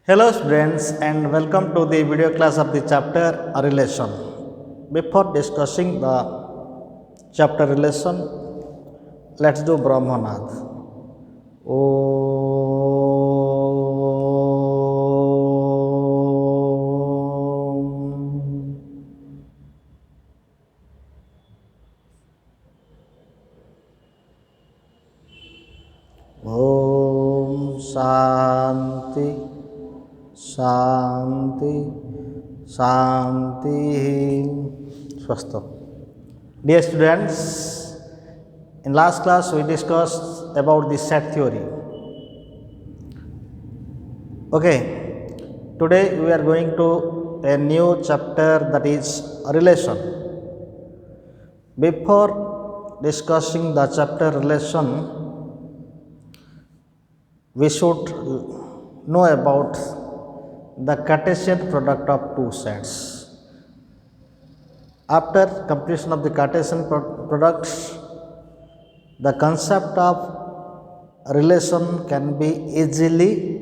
Hello students and welcome to the video class of the chapter relation. Before discussing the chapter relation, let's do Brahmanad. Om. Om Shanti Shanti Shanti Swastham. Dear students, in last class we discussed about the set theory. Okay, today we are going to a new chapter, that is relation. Before discussing the chapter relation, we should know about the Cartesian product of two sets. After completion of the Cartesian products, the concept of relation can be easily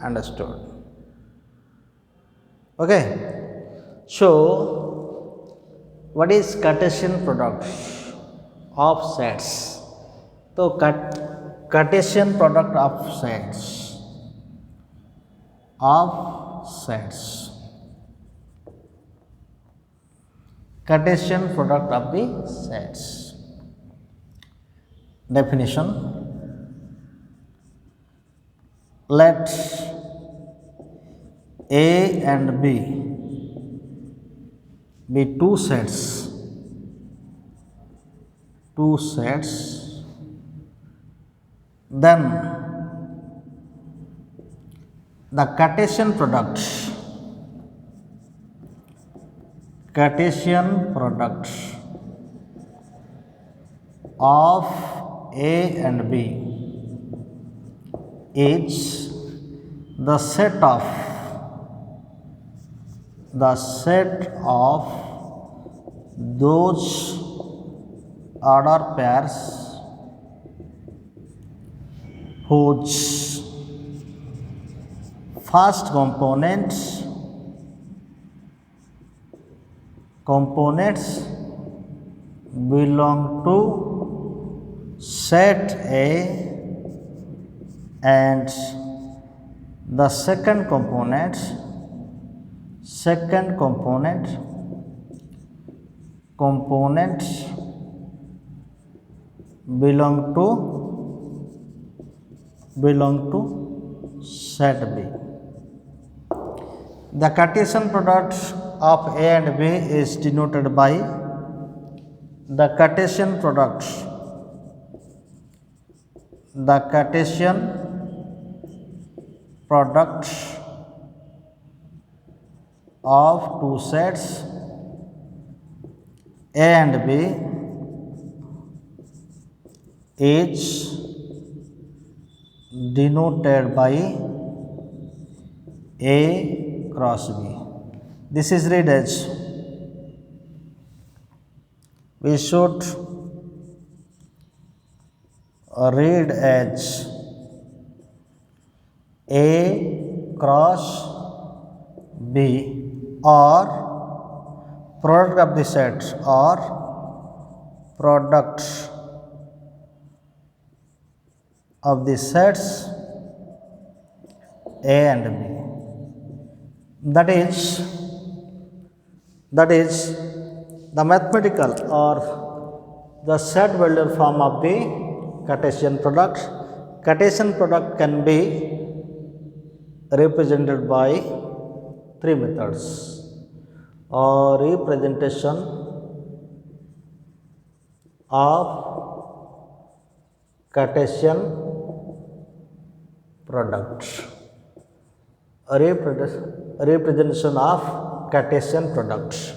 understood. Okay, so what is Cartesian product of sets? So Cartesian product of sets, Cartesian product of the sets. Definition: let A and B be two sets, then the Cartesian product of A and B is the set of those order pairs whose first components belong to set A and the second component belong to set B. The Cartesian product of A and B is denoted by the Cartesian product of two sets A and B is denoted by A cross B. This is read as, we should read as A cross B, or product of the sets, or product of the sets A and B. That is the mathematical or the set value form of the Cartesian product. Cartesian product can be represented by three methods. Or representation of Cartesian product. Representation of Cartesian products.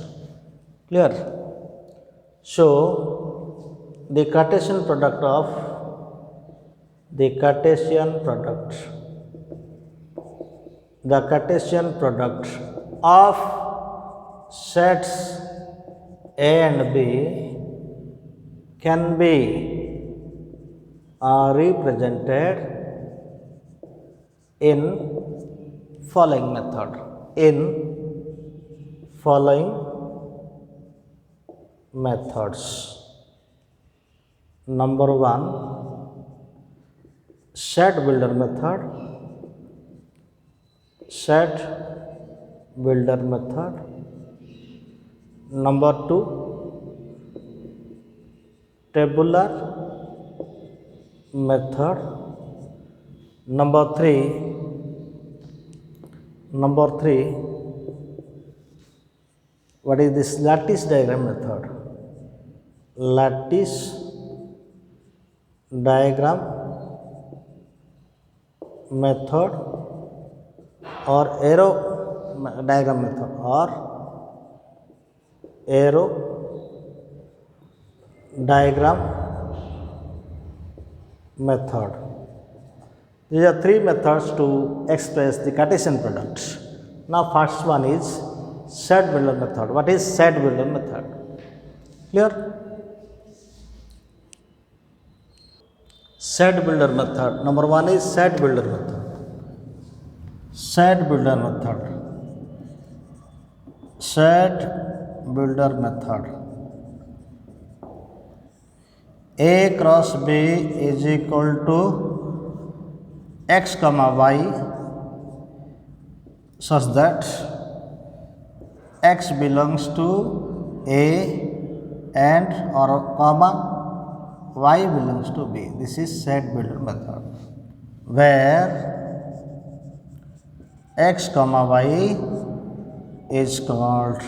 Clear? So the Cartesian product of sets A and B can be represented in following method. In following methods. Number 1, set builder method. Set builder method. Number 2, tabular method. Number 3, what is this? Lattice diagram method. Lattice diagram method or arrow diagram method or arrow diagram method. These are three methods to express the Cartesian product. Now first one is set builder method. What is set builder method? Clear? Set builder method. Number 1 is set builder method. Set builder method. Set builder method. A cross B is equal to x comma y such that x belongs to A and or comma y belongs to B. This is set builder method, where x comma y is called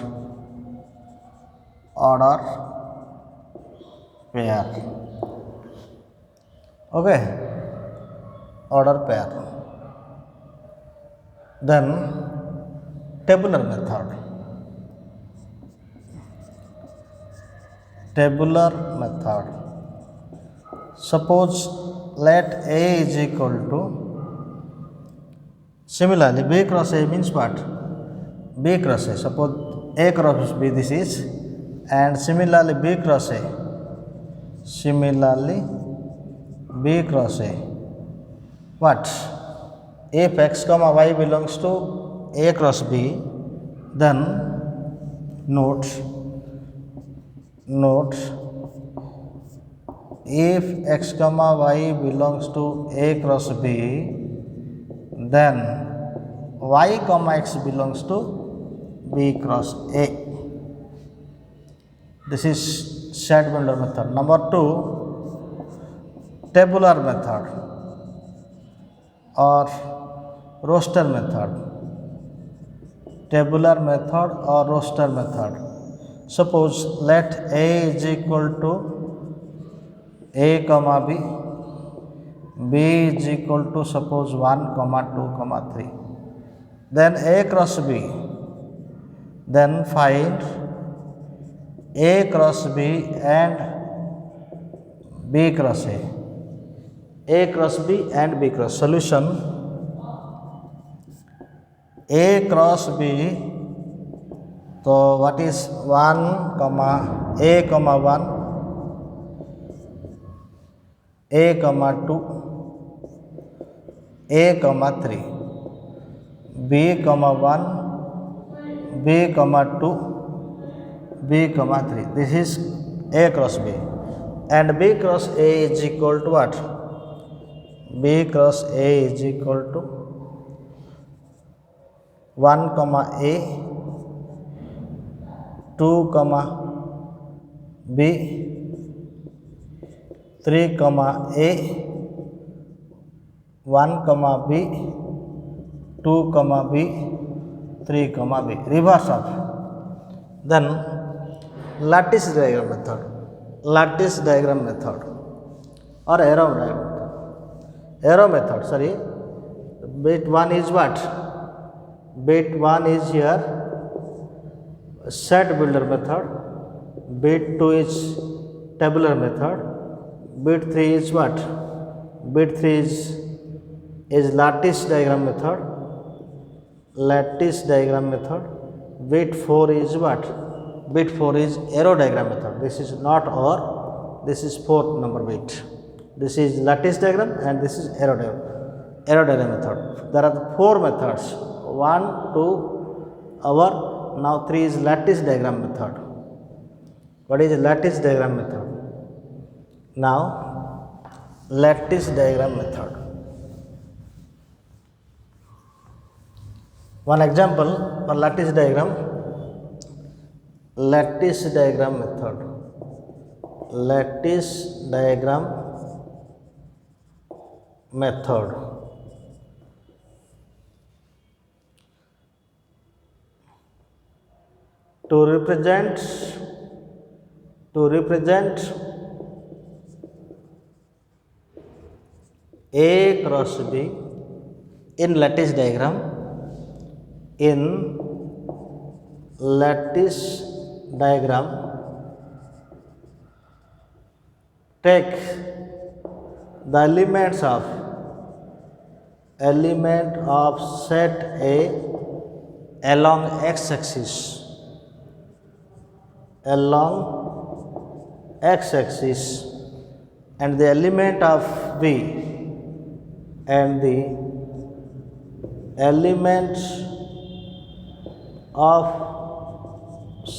order pair. Okay, order pair. Then tabular method. Tabular method. Suppose let A is equal to, similarly B cross A means what? B cross A. Suppose A cross B this is, and similarly B cross A. Similarly B cross A. What? If x comma y belongs to A cross B, then note if x comma y belongs to A cross B, then y comma x belongs to B cross A. This is set builder method. Number 2, tabular method or roster method. Tabular method or roster method. Suppose let A is equal to A comma B, B is equal to suppose 1 comma 2 comma 3, then A cross B, then find A cross B and B cross A cross B and B cross. Solution: A cross B, so what is 1 comma A comma 1, A comma 2, A comma 3, B comma 1, B comma 2, B comma 3. This is A cross B, and B cross A is equal to what? B cross A is equal to 1 comma A, 2 comma B, 3 comma A, 1 comma B, 2 comma B, 3 comma B. Reverse of. Then lattice diagram method. Lattice diagram method or arrow diagram. Arrow method. Sorry. Bit 1 is what? Bit 1 is here set builder method. Bit 2 is tabular method. Bit 3 is what? Bit 3 is lattice diagram method. Lattice diagram method. Bit 4 is what? Bit 4 is arrow diagram method. This is not or, this is 4th number bit. This is lattice diagram and this is arrow diagram method. There are 4 methods. 1 to our now 3 is lattice diagram method. What is lattice diagram method? Now lattice diagram method. One example for lattice diagram method. Lattice diagram method. To represent A cross B in lattice diagram, take the element of set A along x-axis and the element of B and the element of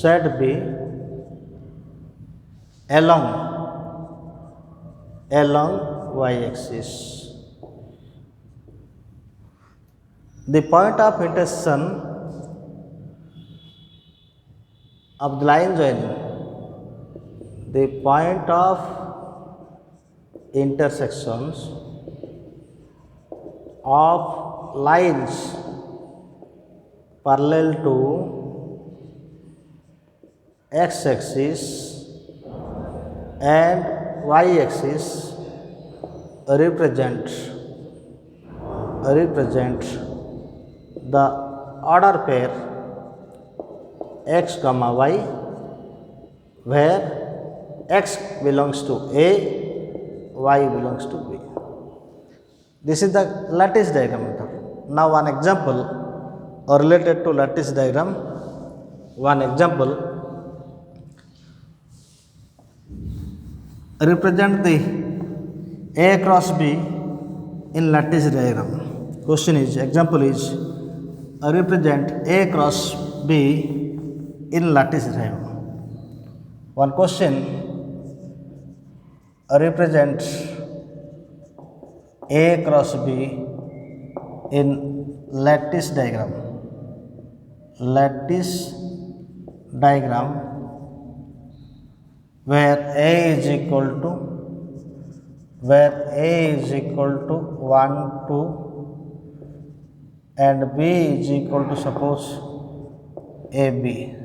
set B along y-axis. The point of intersection of the line joining. The point of intersections of lines parallel to x-axis and y-axis represent the order pair x comma y, where x belongs to A, y belongs to B. This is the lattice diagram method. Now one example related to lattice diagram. One example, represent the A cross B in lattice diagram. Question is, example is, represent A cross B in lattice diagram. One question, represent A cross B in lattice diagram. Where A is equal to 1, 2 and B is equal to suppose ABC.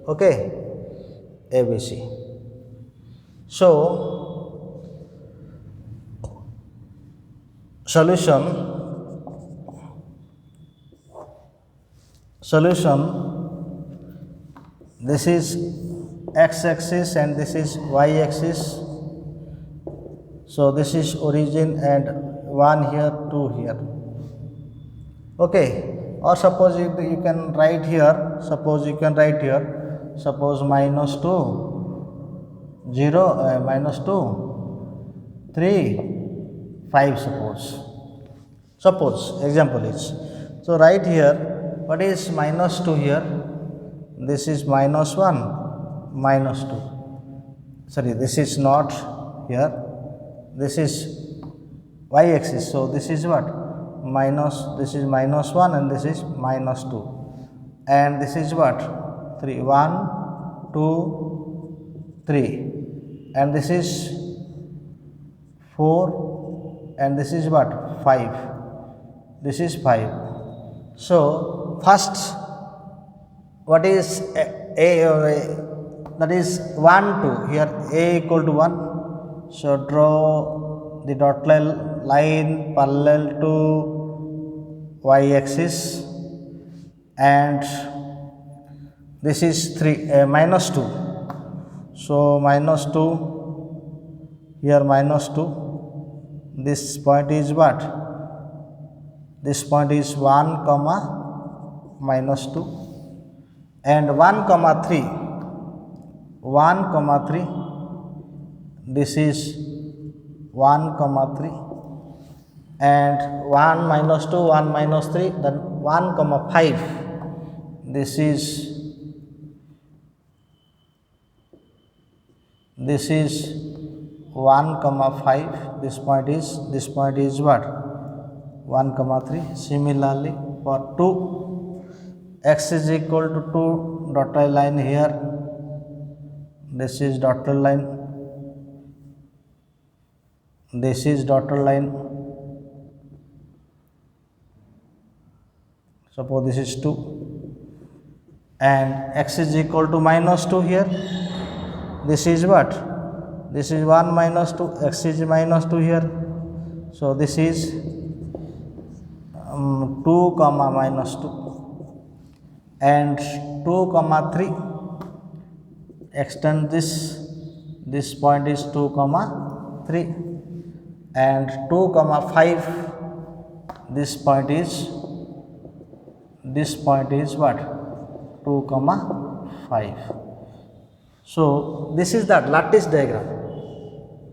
Okay, ABC. So solution, this is x-axis and this is y-axis. So this is origin and 1 here, 2 here. Okay, or suppose you can write here, suppose minus 2, 0, minus 2, 3, 5 suppose example is. So write here, what is minus 2 here? This is minus 1, minus 2. Sorry, this is not here. This is y-axis. So this is what? This is minus 1 and this is minus 2. And this is what? 3, 1, 2, 3. And this is 4 and this is what? 5. This is 5. So first, what is A? That is 1, 2. Here A equal to 1. So draw the dotted line parallel to y-axis, and this is 3 minus 2. So minus 2, here minus 2. This point is what? This point is 1 comma minus 2 and 1 comma 3. 1 comma 3. This is 1 comma 3 and 1 minus 2, 1 minus 3, then 1 comma 5. This is 1 comma 5. This point is what? 1 comma 3. Similarly for 2, x is equal to 2, dotted line here. This is dotted line. This is dotted line. Suppose this is 2 and x is equal to minus 2 here. This is what? This is 1 minus 2, x is minus 2 here. So this is 2 comma minus 2 and 2 comma 3. Extend this point is 2 comma 3 and 2 comma 5. This point is what? 2 comma 5. So this is the lattice diagram.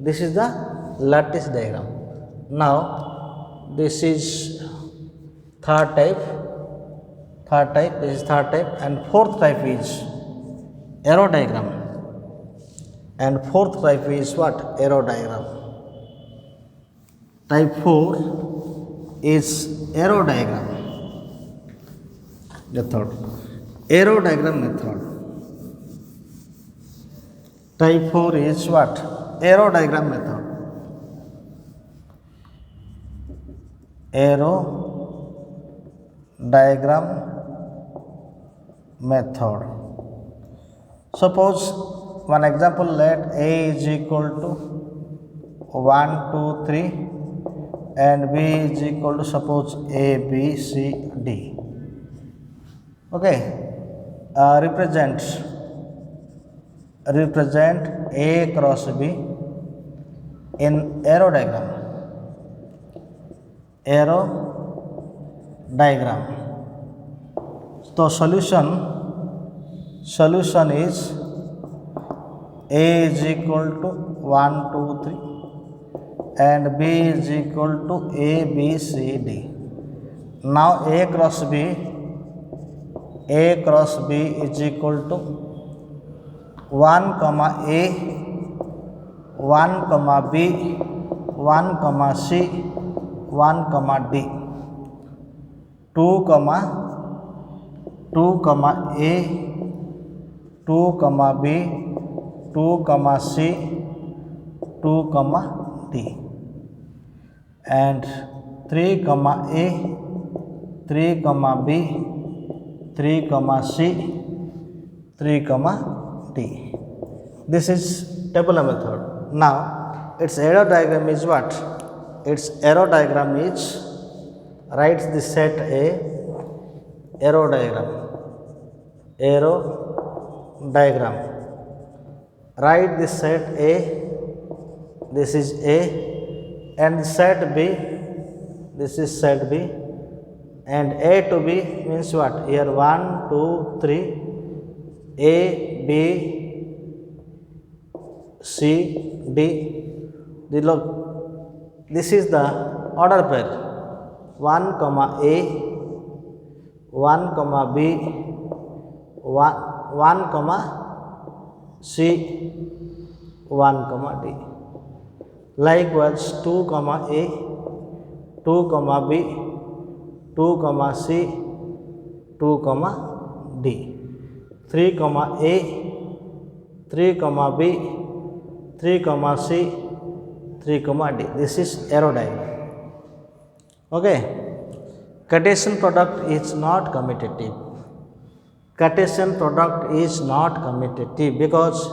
This is the lattice diagram. Now this is third type. This is third type, and fourth type is arrow diagram. And fourth type is what? Arrow diagram. Type 4 is arrow diagram method. Arrow diagram method. Type 4 is what? Arrow diagram method. Arrow diagram method. Suppose one example, let A is equal to 1, 2, 3 and B is equal to suppose A, B, C, D. Okay, represent A cross B in arrow diagram. So solution is A is equal to 1, 2, 3 and B is equal to A, B, C, D. Now A cross B is equal to 1 comma A, 1 comma B, 1 comma C, 1 comma D, 2 comma A, 2 comma B, 2 comma C, 2 comma D, and 3 comma A, 3 comma B, 3 comma C, 3 comma D. This is tabular method. Now its arrow diagram is what? Its arrow diagram is, write the set A, arrow diagram. Write the set A, this is A, and set B, this is set B, and A to B means what? Here 1, 2, 3, A, B, C, D. This is the order pair. 1 comma A, 1 comma B, 1 comma C, 1 comma D. Likewise 2 comma A, 2 comma B, 2 comma C, 2 comma D, 3 comma A, 3 comma B, 3 comma C, 3 comma D. This is arrow diagram. Okay. Cartesian product is not commutative. Cartesian product is not commutative because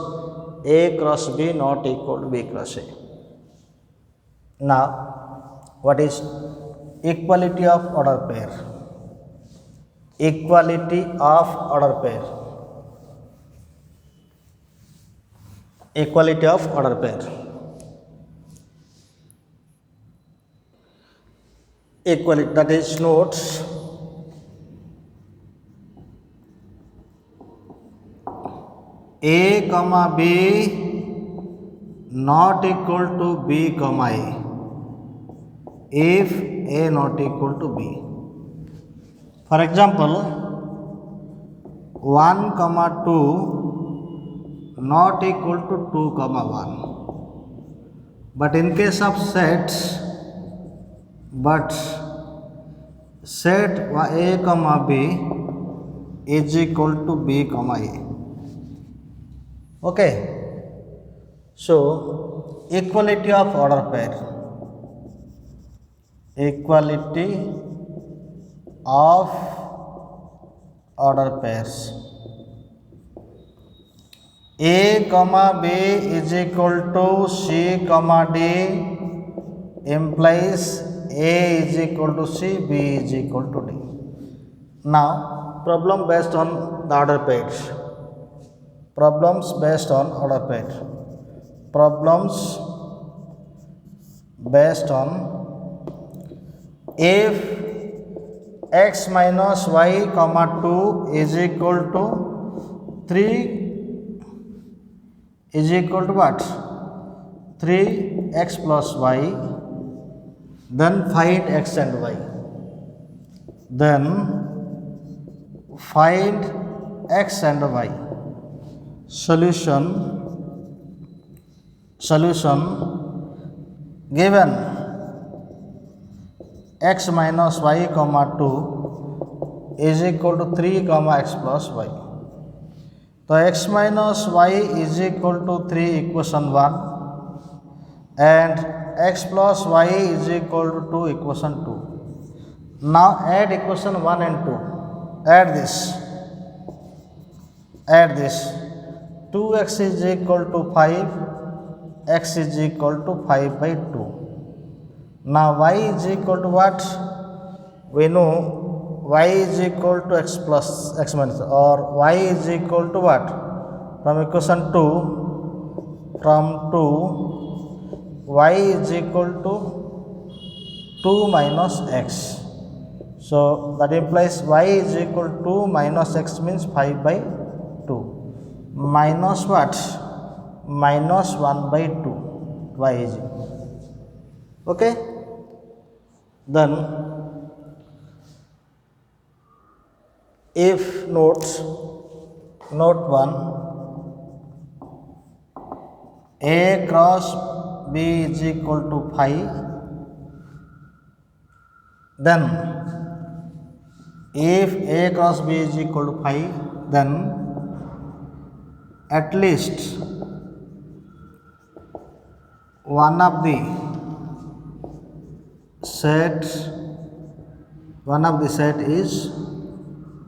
A cross B not equal to B cross A. Now, what is equality of order pair? Equality of order pair. Equality of order pair. Equality, that is notes A comma B not equal to B comma A. if A not equal to B. For example, 1, 2 not equal to 2, 1. But in case of sets, set A, B is equal to B, A. Okay. So, equality of order pair. Equality of order pairs. A, B is equal to C, D implies A is equal to C, B is equal to D. Now, problem based on the order pairs. Problems based on order pair. Problems based on if x minus y, 2 is equal to 3 is equal to what? 3x plus y, then find x and y. Then find x and y. Solution given x minus y, 2 is equal to 3, x plus y. So x minus y is equal to 3, equation 1, and x plus y is equal to 2, equation 2. Now add equation 1 and 2. Add this. 2x is equal to 5, x is equal to 5 by 2. Now y is equal to what? We know y is equal to x plus x minus, or y is equal to what? From equation 2, y is equal to 2 minus x. So that implies y is equal to 2 minus x means 5 by 2. Minus what? Minus 1 by 2. Y is equal. Okay? Then if note 1, A cross B is equal to 5, then if A cross B is equal to 5, then at least one of the set is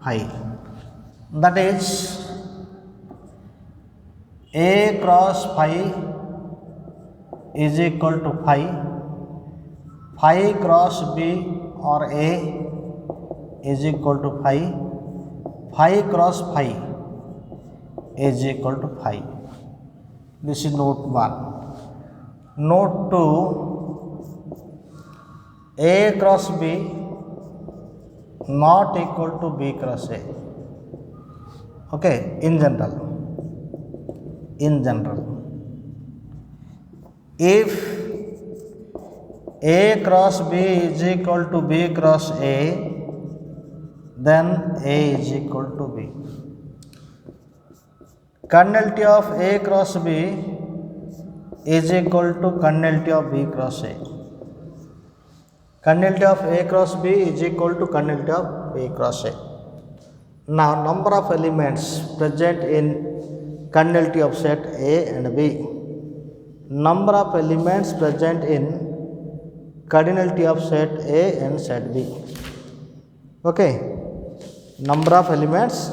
5. That is A cross 5 is equal to 5. 5 cross B or A is equal to 5. 5 cross 5 is equal to 5. This is note 1. Note 2, A cross B not equal to B cross A. Okay, in general. If A cross B is equal to B cross A, then A is equal to B. Cardinality of A cross B is equal to cardinality of B cross A. Cardinality of A cross B is equal to cardinality of B cross A. Now, number of elements present in cardinality of set A and B. Number of elements present in cardinality of set A and set B. Okay. Number of elements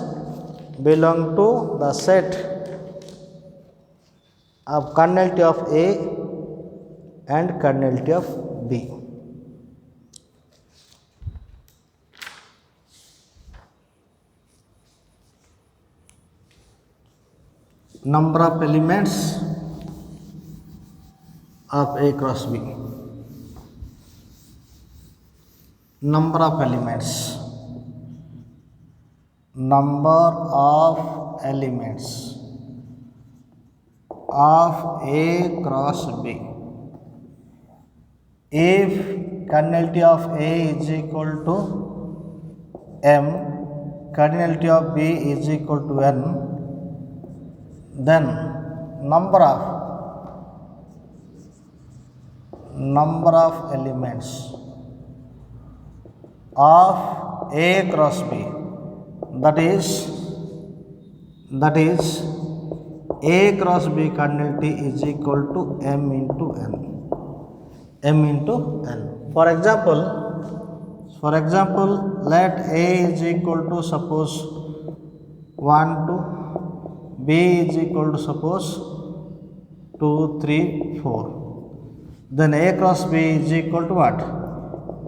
belong to the set of cardinality of A and cardinality of B. Number of elements of A cross B. Number of elements. Number of elements of A cross B. If cardinality of A is equal to M, cardinality of B is equal to N, then number of elements of A cross B, that is A cross B cardinality is equal to M into N. For example, let A is equal to suppose 1 2, B is equal to suppose 2 3 4. Then A cross B is equal to what?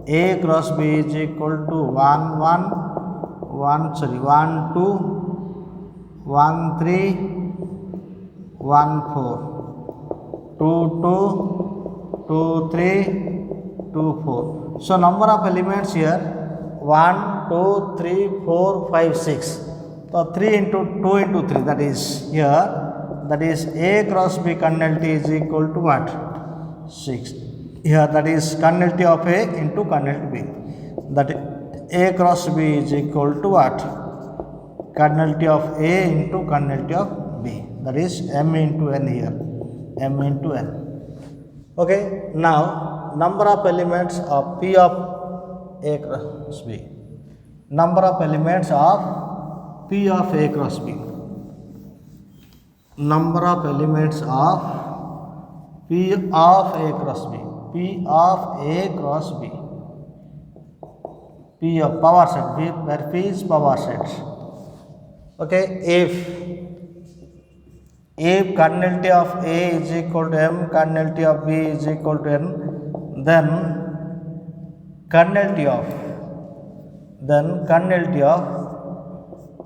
A cross B is equal to 1 2, 1 3, 1 4, 2 2, 2 3, 2 4. So number of elements here 1 2 3 4 5 6. So 3 into 2 into 3, that is here, that is A cross B cardinality is equal to what? 6. Here that is cardinality of A into cardinality B. That A cross B is equal to what? Cardinality of A into cardinality of B. That is M into N here. M into N. Okay. Now number of elements of P of A cross B. Number of elements of P of A cross B. Number of elements of P of A cross B. P of A cross B. P of power set. Where P is power set. Okay. If cardinality of A is equal to M, cardinality of B is equal to N, then cardinality of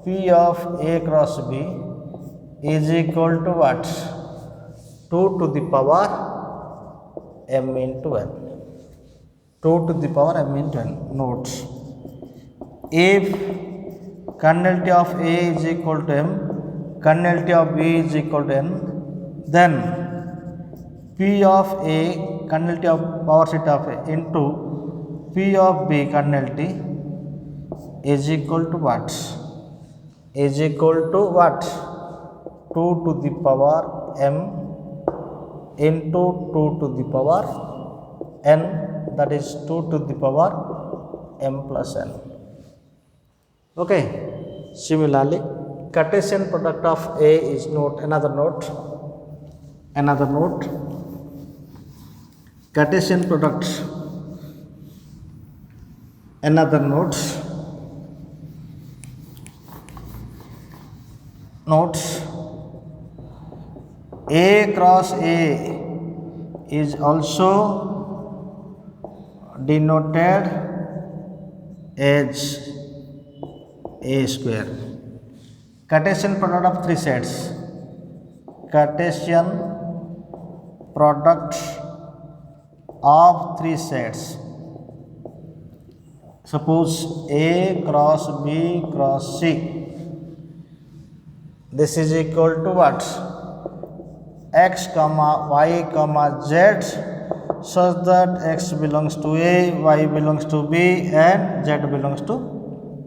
P of A cross B is equal to what? 2 to the power M into N. 2 to the power M into N. Notes. If cardinality of A is equal to M, cardinality of B is equal to N, then P of A, cardinality of power set of A into P of B cardinality is equal to what? Is equal to what? 2 to the power M into 2 to the power N, that is 2 to the power M plus N. Okay. Similarly, Cartesian product of A is another note. Cartesian product, another note. A cross A is also denoted as A square. Cartesian product of three sets. Cartesian product of three sets. Suppose A cross B cross C. This is equal to what? X comma Y comma Z, such that X belongs to A, Y belongs to B, and Z belongs to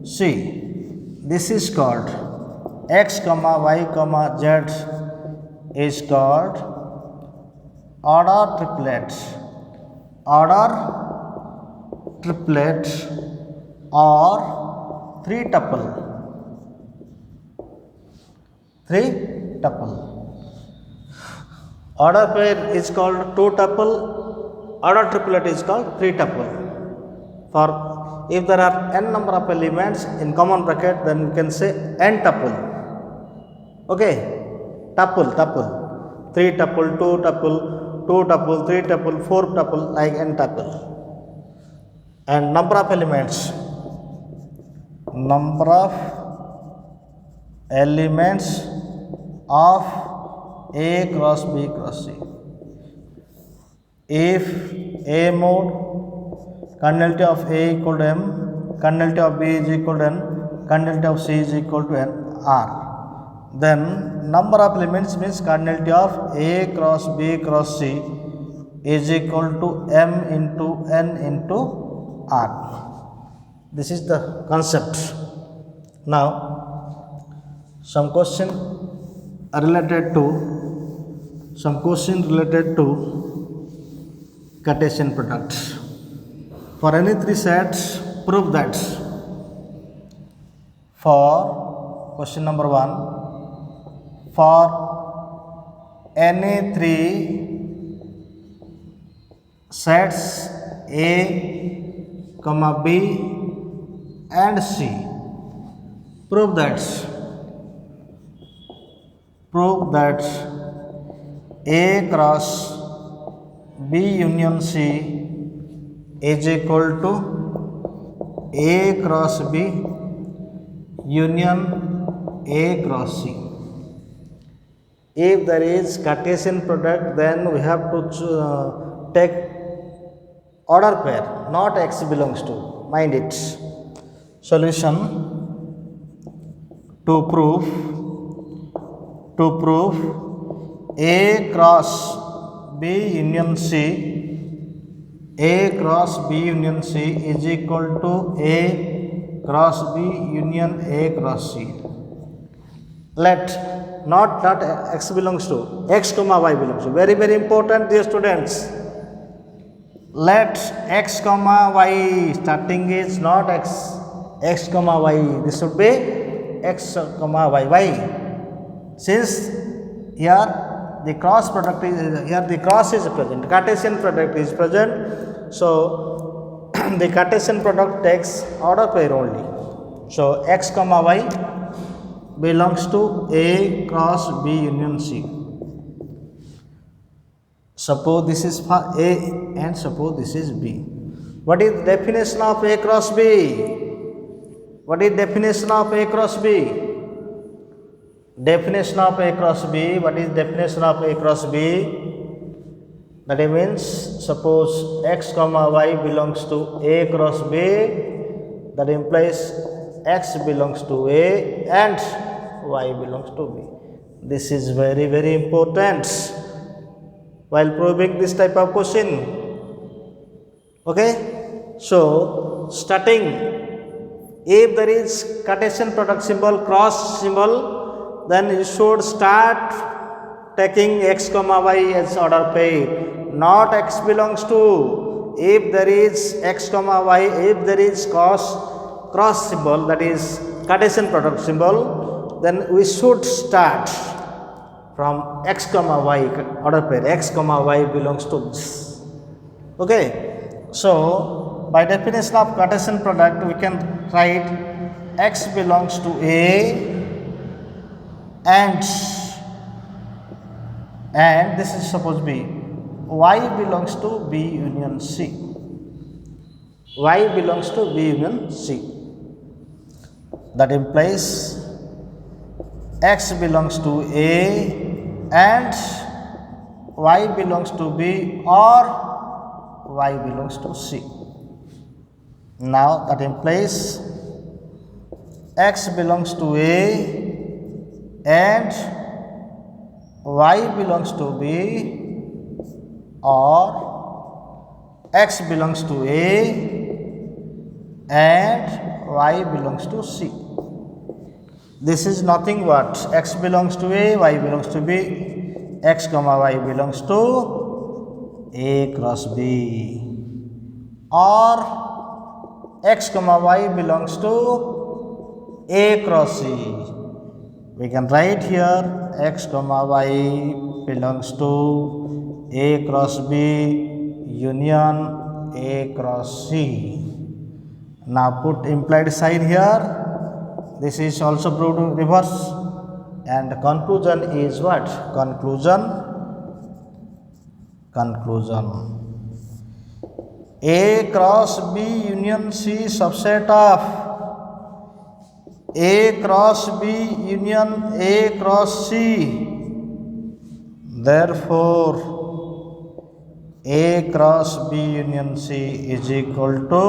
C. This is called X comma Y comma Z is called order triplet or three tuple. Order pair is called two tuple. Order triplet is called three tuple. For if there are n number of elements in common bracket, then we can say n tuple. Okay, tuple, 3 tuple, 2 tuple, 2 tuple, 3 tuple, 4 tuple, like n tuple. And number of elements of A cross B cross C. If A mode cardinality of A equal to M, cardinality of B is equal to N, cardinality of C is equal to N R, then number of elements means cardinality of A cross B cross C is equal to m into n into r. This is the concept. Now some question related to Cartesian product. For any three sets, prove that. For question number 1, for any three sets A, B and C, prove that A cross B union C is equal to A cross B union A cross C. If there is Cartesian product, then we have to take order pair, not x belongs to. Mind it. Solution to prove A cross B union C, A cross B union C is equal to A cross B union A cross C. Let not x belongs to, x comma y belongs to. Very very important, dear students. Let x comma y, starting is not x comma y. This should be x comma y. Why? Since here the cross product is, here the cross is present, Cartesian product is present, so the Cartesian product takes order pair only. So x comma y belongs to A cross B union C. Suppose this is for A and suppose this is B. What is the definition of A cross B? What is definition of A cross B? Definition of A cross B. What is definition of A cross B? That means suppose x comma y belongs to A cross B, that implies x belongs to A and y belongs to B. This is very very important while proving this type of question. Okay, so starting, if there is Cartesian product symbol, cross symbol, then you should start taking x comma y as order pair, not x belongs to. If there is x comma y, if there is cross symbol, that is Cartesian product symbol, then we should start from x comma y order pair, x comma y belongs to this. Okay, so by definition of Cartesian product, we can write x belongs to A and this is supposed to be y belongs to B union C. Y belongs to B union C. That implies x belongs to A and y belongs to B or y belongs to C. Now that implies x belongs to A and y belongs to B or x belongs to A and y belongs to C. This is nothing but x belongs to A, y belongs to B, x comma y belongs to A cross B, or x comma y belongs to A cross C. We can write here x comma y belongs to A cross B union A cross C. Now put implied sign here. This is also proved reverse, and conclusion is what? Conclusion. A cross B union C subset of A cross B union A cross C. Therefore, A cross B union C is equal to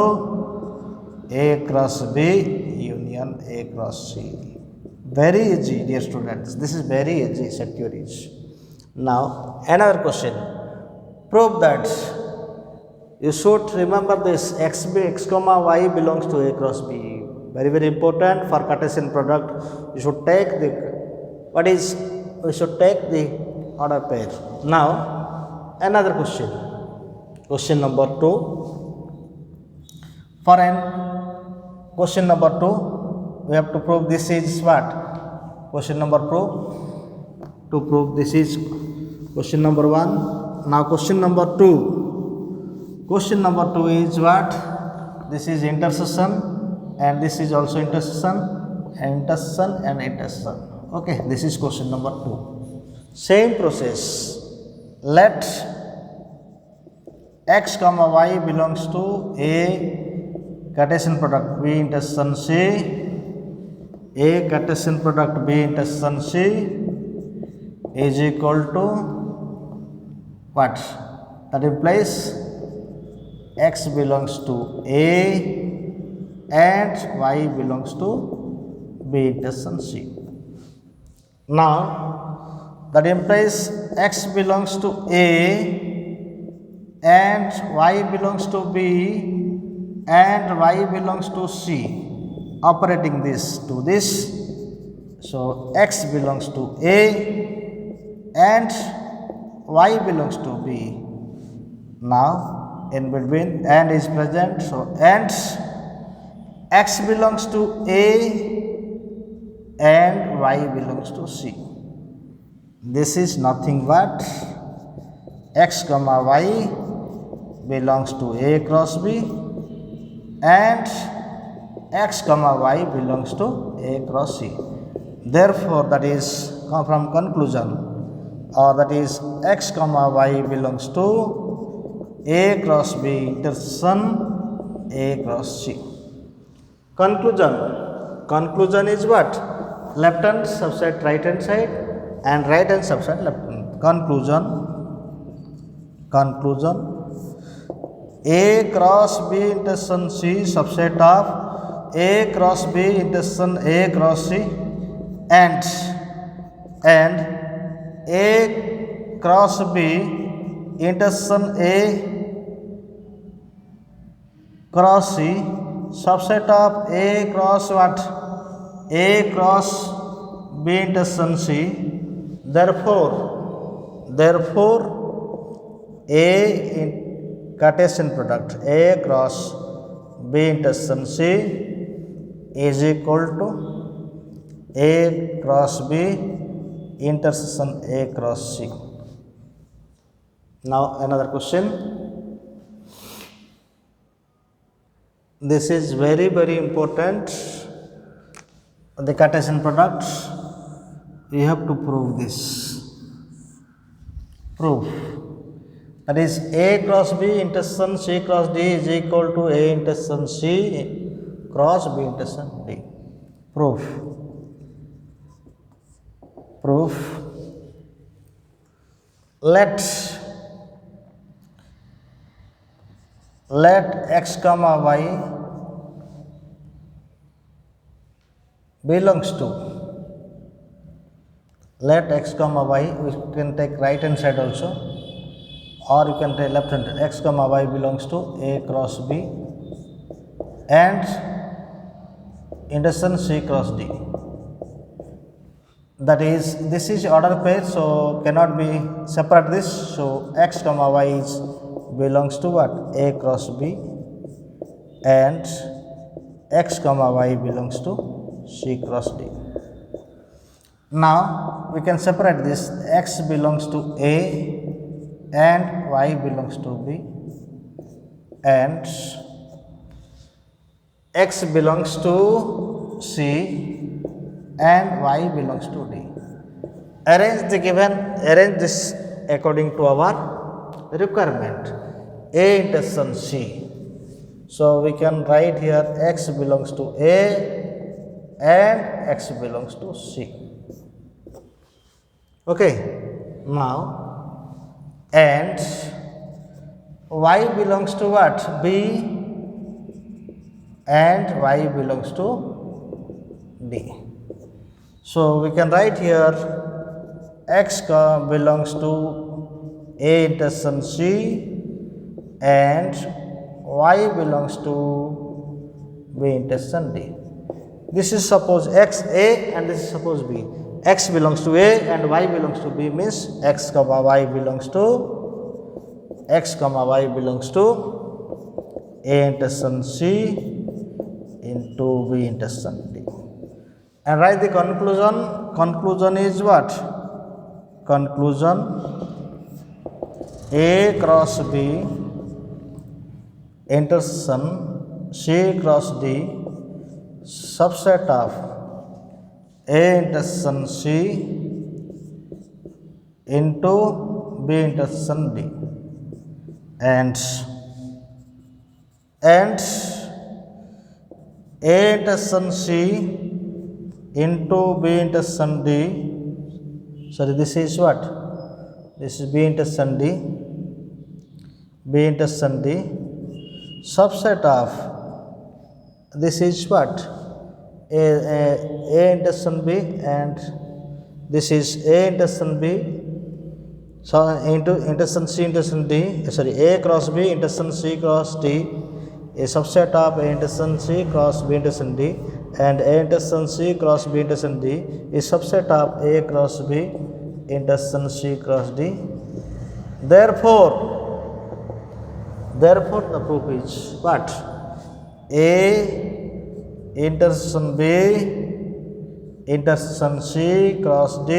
A cross B union A cross C. Very easy, dear students. This is very easy, set your ease. Now, another question. Prove that. You should remember this x comma y belongs to A cross B. Very very important for Cartesian product. You should take the we should take the order pair. Now another question. Question number 2. For n question number 2, we have to prove this is what? Question number 2. To prove this is question number 1. Now question number 2. Question number 2 is what? This is intersection and this is also intersection and intersection. Okay, this is question number 2. Same process. Let x comma y belongs to A Cartesian product B intersection C, A Cartesian product B intersection C is equal to what? That implies x belongs to A and y belongs to B intersection C. Now that implies x belongs to A and y belongs to B and y belongs to C, operating this to this. So x belongs to A and y belongs to B. Now in between and is present, so and x belongs to A and y belongs to C. This is nothing but x comma y belongs to A cross B and x comma y belongs to A cross C. Therefore that is from conclusion, or that is x comma y belongs to A cross B intersection A cross C. Conclusion is what? Left hand subset right hand side and right hand subset left hand. Conclusion A cross B intersection C subset of A cross B intersection A cross C and A cross B intersection A cross C subset of A cross what? A cross B intersection C. Therefore A Cartesian product A cross B intersection C is equal to A cross B intersection A cross C. Now another question. This is very very important. The Cartesian product, you have to prove this. Proof. That is A cross B intersection C cross D is equal to A intersection C cross B intersection D. Proof. Let x comma y belongs to, let x comma y, we can take right hand side also, or you can take left hand. X comma y belongs to A cross B and intersection C cross D. That is, this is order pair, so cannot be separate this. So x comma y is belongs to what? A cross B and x comma y belongs to C cross D. Now we can separate this. X belongs to A and y belongs to B and x belongs to C and y belongs to D. Arrange this according to our requirement. A intersection C. So we can write here x belongs to A and x belongs to C. Okay. Now and y belongs to what? B and y belongs to D. So we can write here x belongs to A intersection C and Y belongs to B intersection D. This is suppose X A and this is suppose B. X belongs to A and Y belongs to B means X comma Y belongs to A intersection C into B intersection D. And write the conclusion. Conclusion is what? Conclusion: A cross B intersection C cross D subset of A intersection C into B intersection D, and A intersection C into B intersection D. Sorry, this is what? This is B intersection D. B intersection D subset of this is what? A intersection B, and this is A intersection B. So into intersection C intersection D. Sorry, A cross B intersection C cross D, a subset of A intersection C cross B intersection D, and A intersection C cross B intersection D is subset of A cross B intersection C cross D. Therefore the proof is what? A intersection B intersection C cross D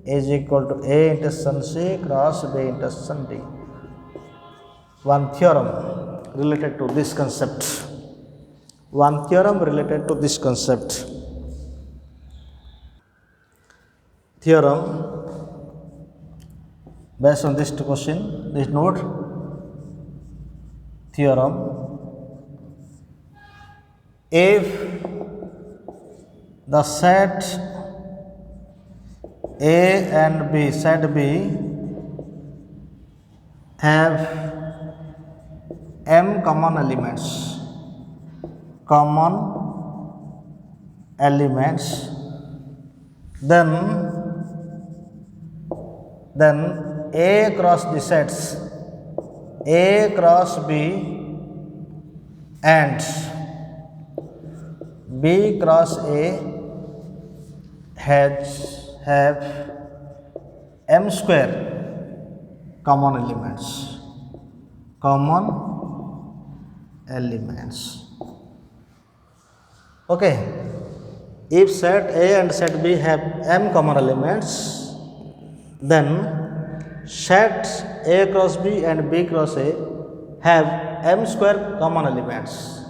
is equal to A intersection C cross B intersection D. One theorem related to this concept. Theorem based on this question. This note theorem: if the set A and B, set B have m common elements, then A cross the sets A cross B and B cross A have m square common elements. Okay, if set A and set B have m common elements, then set A cross B and B cross A have m square common elements.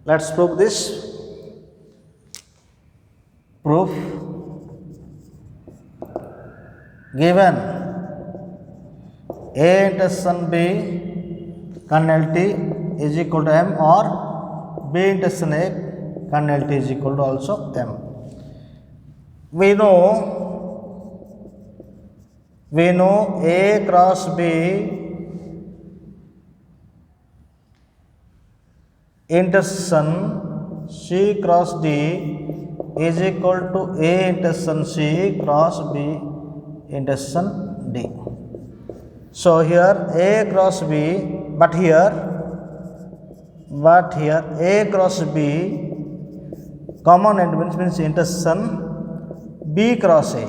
Let's prove this. Proof: given A intersection B kernel T is equal to m, or B intersection A kernel T is equal to also m. We know A cross B intersection C cross D is equal to A intersection C cross B intersection D. So here A cross B, but here A cross B common element means intersection B cross A.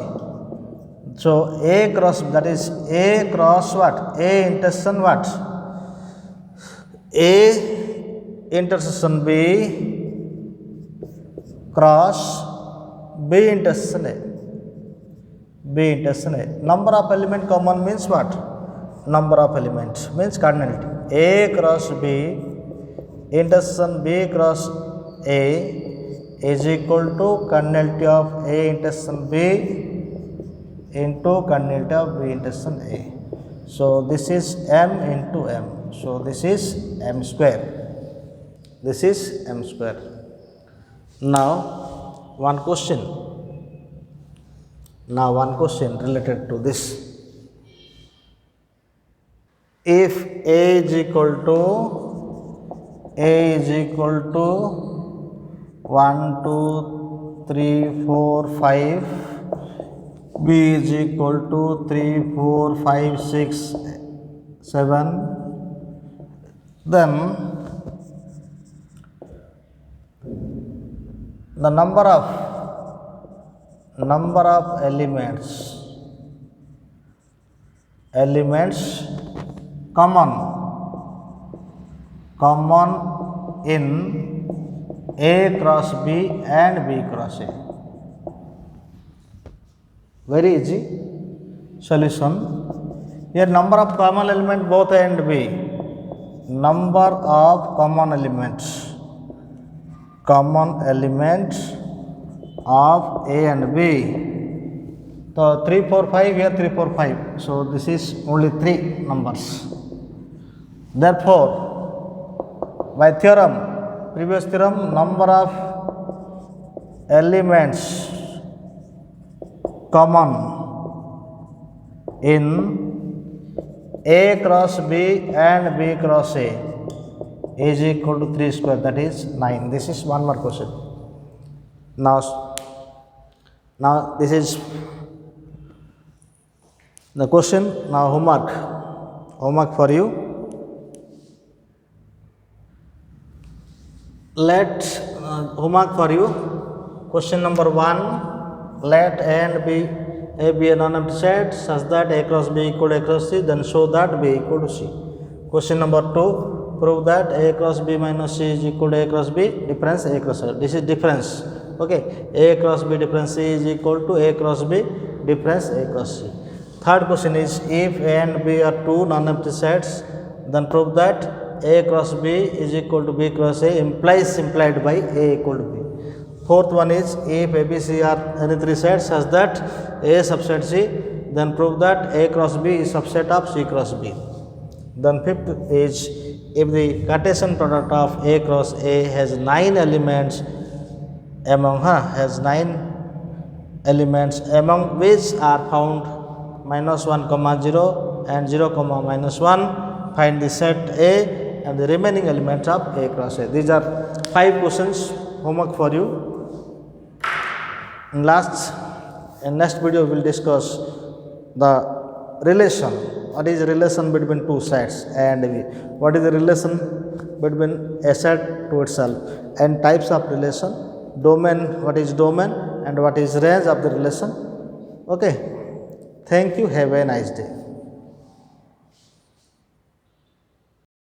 So A cross, that is A cross what? A intersection what? A intersection B cross B intersection A. Number of element common means what? Number of element means cardinality. A cross B intersection B cross A is equal to cardinality of A intersection B into cardinality of B intersection A. So this is m into m. So this is m square. Now one question related to this. If A is equal to 1, 2, 3, 4, 5, B is equal to 3, 4, 5, 6, 7. Then the number of elements common in A cross B and B cross A. Very easy solution. Here number of common element both A and B. Number of common elements of A and B. So 3, 4, 5, here 3, 4, 5. So this is only 3 numbers. Therefore, by theorem, previous theorem, number of elements common in A cross B and B cross A is equal to 3 square, that is 9. This is one more question. Now this is the question. Now homework for you. Homework for you. Question number 1. Let A and B be a non-empty set such that A cross B equal to A cross C, then show that B equal to C. Question number 2. Prove that A cross B minus C is equal to A cross B, difference A cross C. This is difference. Okay. A cross B difference C is equal to A cross B difference A cross C. Third question is, if A and B are two non-empty sets, then prove that A cross B is equal to B cross A implied by A equal to B. Fourth one is, if ABC are any three sets such that A subset C, then prove that A cross B is subset of C cross B. Then fifth is, if the Cartesian product of A cross A has 9 elements among which are found -1, 0 and 0, -1, find the set A and the remaining elements of A cross A. These are 5 questions homework for you. In next video we will discuss the relation. What is the relation between two sets A and B? What is the relation between a set to itself, and types of relation, domain, what is domain and what is range of the relation. Okay. Thank you. Have a nice day.